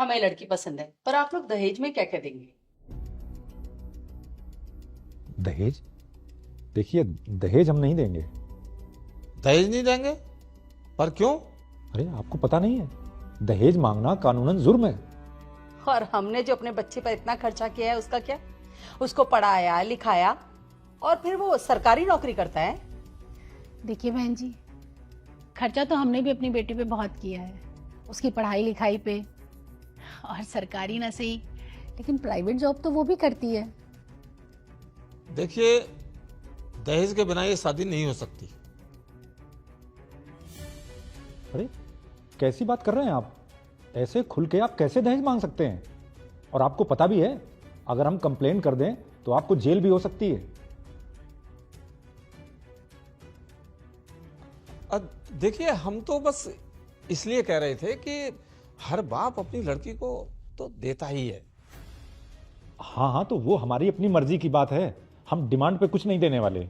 हमें लड़की पसंद है, पर आप लोग दहेज में क्या क्या देंगे? दहेज? देखिए, दहेज हम नहीं देंगे। दहेज नहीं देंगे? पर क्यों? अरे आपको पता नहीं है, दहेज मांगना कानूनन जुर्म है। और हमने जो अपने बच्चे पर इतना खर्चा किया है उसका क्या? उसको पढ़ाया लिखाया और फिर वो सरकारी नौकरी करता है। देखिए बहन जी, खर्चा तो हमने भी अपनी बेटी पे बहुत किया है, उसकी पढ़ाई लिखाई पे। और सरकारी ना सही, लेकिन प्राइवेट जॉब तो वो भी करती है। देखिए, दहेज के बिना ये शादी नहीं हो सकती। अरे कैसी बात कर रहे हैं आप? ऐसे खुल के आप कैसे दहेज मांग सकते हैं? और आपको पता भी है, अगर हम कंप्लेन कर दें तो आपको जेल भी हो सकती है। देखिए, हम तो बस इसलिए कह रहे थे कि हर बाप अपनी लड़की को तो देता ही है। हाँ हाँ, तो वो हमारी अपनी मर्जी की बात है, हम डिमांड पे कुछ नहीं देने वाले।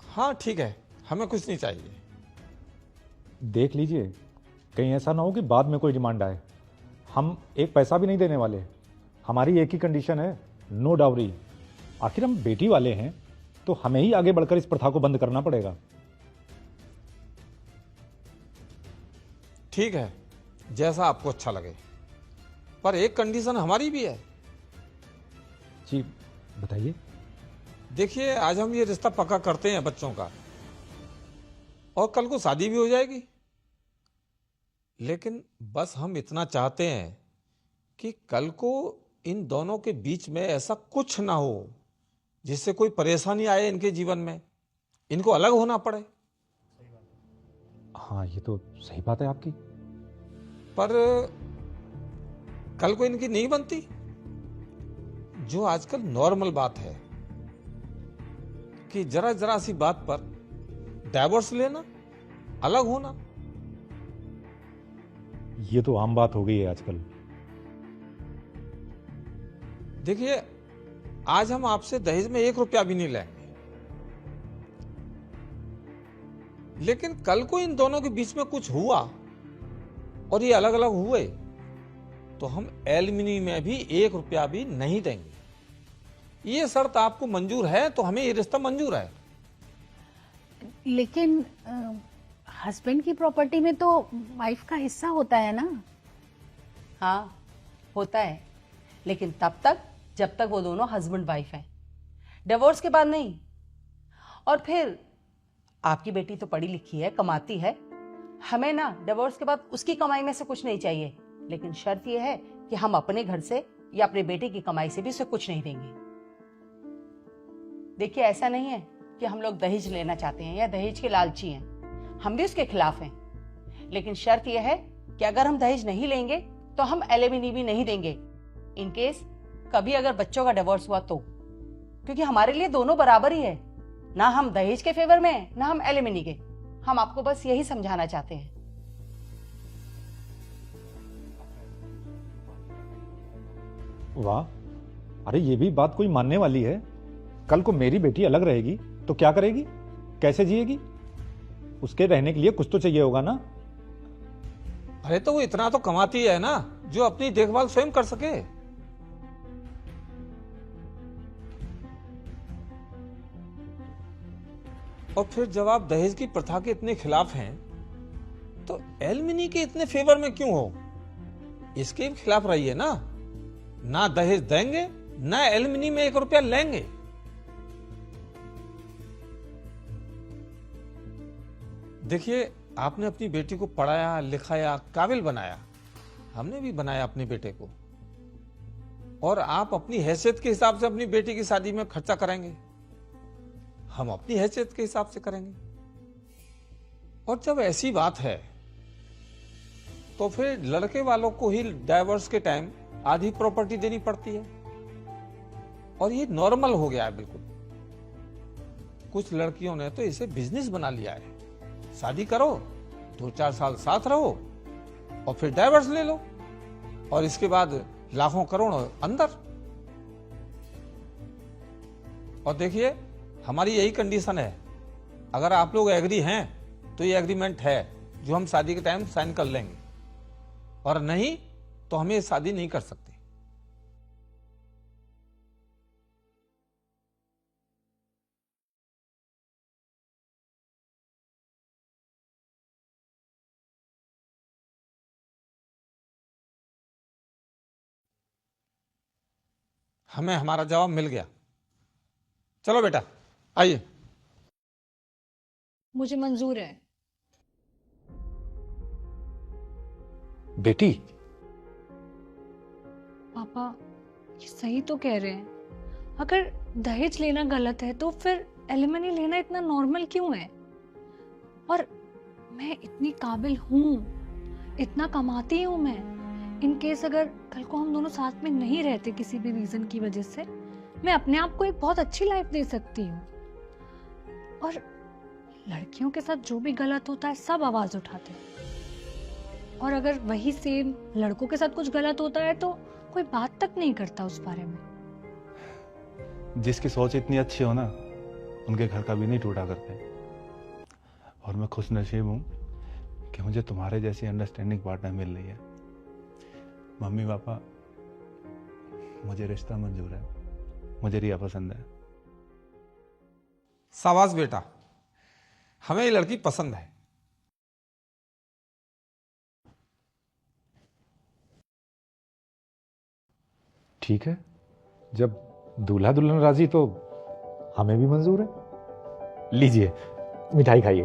हाँ ठीक है, हमें कुछ नहीं चाहिए। देख लीजिए, कहीं ऐसा ना हो कि बाद में कोई डिमांड आए। हम एक पैसा भी नहीं देने वाले। हमारी एक ही कंडीशन है, नो डाउरी। आखिर हम बेटी वाले हैं, तो हमें ही आगे बढ़कर इस प्रथा को बंद करना पड़ेगा। ठीक है, जैसा आपको अच्छा लगे, पर एक कंडीशन हमारी भी है। जी बताइए। देखिए, आज हम ये रिश्ता पक्का करते हैं बच्चों का, और कल को शादी भी हो जाएगी। लेकिन बस हम इतना चाहते हैं कि कल को इन दोनों के बीच में ऐसा कुछ ना हो जिससे कोई परेशानी आए इनके जीवन में, इनको अलग होना पड़े। हाँ, ये तो सही बात है आपकी। पर कल को इनकी नहीं बनती, जो आजकल नॉर्मल बात है कि जरा जरा सी बात पर डाइवोर्स लेना, अलग होना। ये तो आम बात हो गई है आजकल। देखिए, आज हम आपसे दहेज में 1 रुपया भी नहीं लेंगे, लेकिन कल को इन दोनों के बीच में कुछ हुआ और ये अलग अलग हुए तो हम एलिमनी में भी 1 रुपया भी नहीं देंगे। ये शर्त आपको मंजूर है तो हमें ये रिश्ता मंजूर है। लेकिन हस्बैंड की प्रॉपर्टी में तो वाइफ का हिस्सा होता है ना। हाँ होता है, लेकिन तब तक जब तक वो दोनों हस्बैंड वाइफ हैं, डिवोर्स के बाद नहीं। और फिर आपकी बेटी तो पढ़ी लिखी है, कमाती है, हमें ना डिवोर्स के बाद उसकी कमाई में से कुछ नहीं चाहिए। लेकिन शर्त यह है कि हम अपने घर से या अपने बेटे की कमाई से भी उसे कुछ नहीं देंगे। देखिए, ऐसा नहीं है कि हम लोग दहेज लेना चाहते हैं या दहेज के लालची हैं, हम भी उसके खिलाफ हैं। लेकिन शर्त यह है कि अगर हम दहेज नहीं लेंगे तो हम एलिमनी भी नहीं देंगे, इन केस कभी अगर बच्चों का डिवोर्स हुआ तो। क्योंकि हमारे लिए दोनों बराबर ही है, ना हम दहेज के फेवर में हैं, ना हम एलिमनी के। हम आपको बस यही समझाना चाहते हैं। वाह, अरे ये भी बात कोई मानने वाली है। कल को मेरी बेटी अलग रहेगी तो क्या करेगी, कैसे जिएगी? उसके रहने के लिए कुछ तो चाहिए होगा ना। अरे तो वो इतना तो कमाती है ना, जो अपनी देखभाल स्वयं कर सके। और फिर जब आप दहेज की प्रथा के इतने खिलाफ हैं तो एलिमनी के इतने फेवर में क्यों हो? इसके भी खिलाफ रहिए ना। ना दहेज देंगे, ना एलिमनी में 1 रुपया लेंगे। देखिए, आपने अपनी बेटी को पढ़ाया लिखाया, काबिल बनाया, हमने भी बनाया अपने बेटे को। और आप अपनी हैसियत के हिसाब से अपनी बेटी की शादी में खर्चा करेंगे, हम अपनी हैसियत के हिसाब से करेंगे। और जब ऐसी बात है तो फिर लड़के वालों को ही डाइवोर्स के टाइम आधी प्रॉपर्टी देनी पड़ती है, और ये नॉर्मल हो गया है बिल्कुल। कुछ लड़कियों ने तो इसे बिजनेस बना लिया है। शादी करो, 2-4 साल साथ रहो और फिर डाइवोर्स ले लो, और इसके बाद लाखों करोड़ों अंदर। और देखिए, हमारी यही कंडीशन है, अगर आप लोग एग्री हैं तो ये एग्रीमेंट है जो हम शादी के टाइम साइन कर लेंगे। और नहीं तो हमें ये शादी नहीं कर सकते। हमें हमारा जवाब मिल गया। चलो बेटा आइए। मुझे मंजूर है। बेटी, पापा ये सही तो कह रहे हैं। अगर दहेज लेना गलत है तो फिर एलिमनी लेना इतना नॉर्मल क्यों है? और मैं इतनी काबिल हूँ, इतना कमाती हूँ मैं। इन केस अगर कल को हम दोनों साथ में नहीं रहते किसी भी रीजन की वजह से, मैं अपने आप को एक बहुत अच्छी लाइफ दे सकती हूँ। और लड़कियों के साथ जो भी गलत होता है सब आवाज उठाते हैं, और अगर वही सेम लड़कों के साथ कुछ गलत होता है तो कोई बात तक नहीं करता उस बारे में। जिसकी सोच इतनी अच्छी हो ना, उनके घर का भी नहीं टूटा करते। और मैं खुश नसीब हूँ कि मुझे तुम्हारे जैसी अंडरस्टैंडिंग पार्टनर मिल रही है। मम्मी पापा, मुझे रिश्ता मंजूर है, मुझे रिया पसंद है। शाबाश बेटा, हमें ये लड़की पसंद है। ठीक है, जब दूल्हा दुल्हन राजी तो हमें भी मंजूर है। लीजिए मिठाई खाइए।